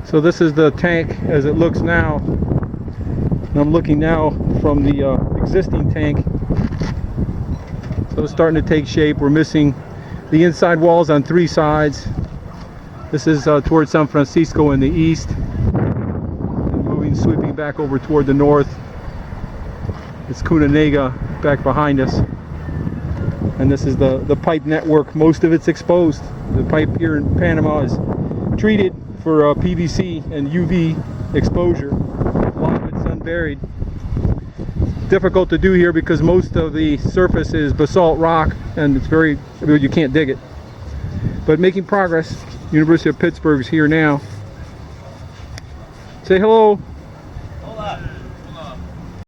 So this is the tank as it looks now. And I'm looking now from the existing tank. So it's starting to take shape. We're missing the inside walls on 3 sides. This is towards San Francisco in the east. And moving, sweeping back over toward the north. It's Cunanega back behind us. And this is the pipe network. Most of it's exposed. The pipe here in Panama is treated for PVC and UV exposure. A lot of it's unburied. Difficult to do here because most of the surface is basalt rock and it's very, you can't dig it. But making progress. University of Pittsburgh's here now. Say hello.